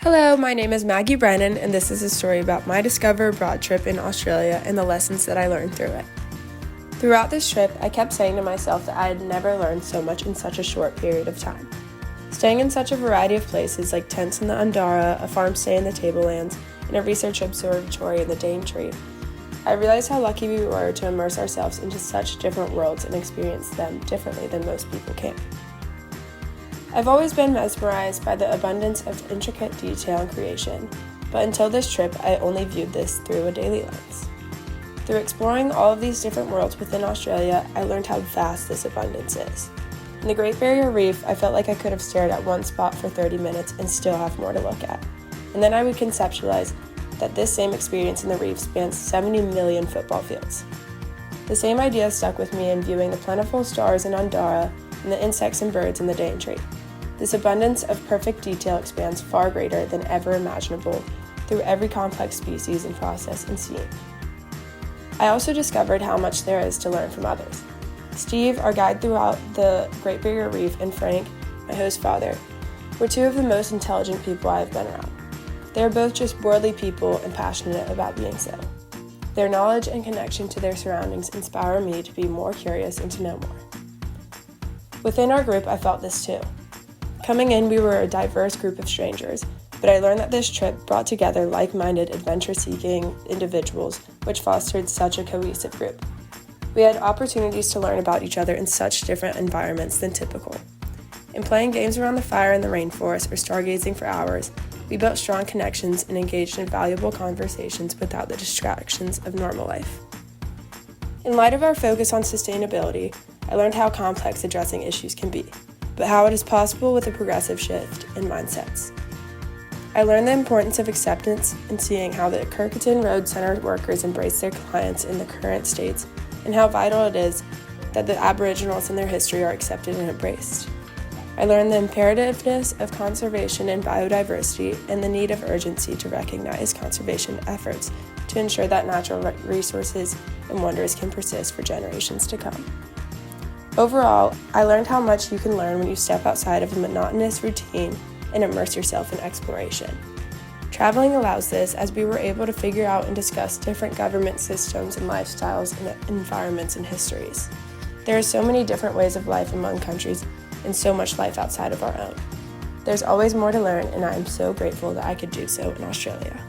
Hello, my name is Maggie Brennan, and this is a story about my Discover Abroad trip in Australia and the lessons that I learned through it. Throughout this trip, I kept saying to myself that I had never learned so much in such a short period of time. Staying in such a variety of places like tents in the Andara, a farm stay in the Tablelands, and a research observatory in the Daintree, I realized how lucky we were to immerse ourselves into such different worlds and experience them differently than most people can. I've always been mesmerized by the abundance of intricate detail and creation, but until this trip, I only viewed this through a daily lens. Through exploring all of these different worlds within Australia, I learned how vast this abundance is. In the Great Barrier Reef, I felt like I could have stared at one spot for 30 minutes and still have more to look at. And then I would conceptualize that this same experience in the reef spans 70 million football fields. The same idea stuck with me in viewing the plentiful stars in Andara and the insects and birds in the Daintree. This abundance of perfect detail expands far greater than ever imaginable through every complex species and process and scene. I also discovered how much there is to learn from others. Steve, our guide throughout the Great Barrier Reef, and Frank, my host father, were two of the most intelligent people I have been around. They are both just worldly people and passionate about being so. Their knowledge and connection to their surroundings inspire me to be more curious and to know more. Within our group, I felt this too. Coming in, we were a diverse group of strangers, but I learned that this trip brought together like-minded, adventure-seeking individuals, which fostered such a cohesive group. We had opportunities to learn about each other in such different environments than typical. In playing games around the fire in the rainforest or stargazing for hours, we built strong connections and engaged in valuable conversations without the distractions of normal life. In light of our focus on sustainability, I learned how complex addressing issues can be, but how it is possible with a progressive shift in mindsets. I learned the importance of acceptance and seeing how the Kirkton Road Center workers embrace their clients in the current states, and how vital it is that the Aboriginals and their history are accepted and embraced. I learned the imperativeness of conservation and biodiversity and the need of urgency to recognize conservation efforts to ensure that natural resources and wonders can persist for generations to come. Overall, I learned how much you can learn when you step outside of a monotonous routine and immerse yourself in exploration. Traveling allows this, as we were able to figure out and discuss different government systems and lifestyles and environments and histories. There are so many different ways of life among countries and so much life outside of our own. There's always more to learn, and I am so grateful that I could do so in Australia.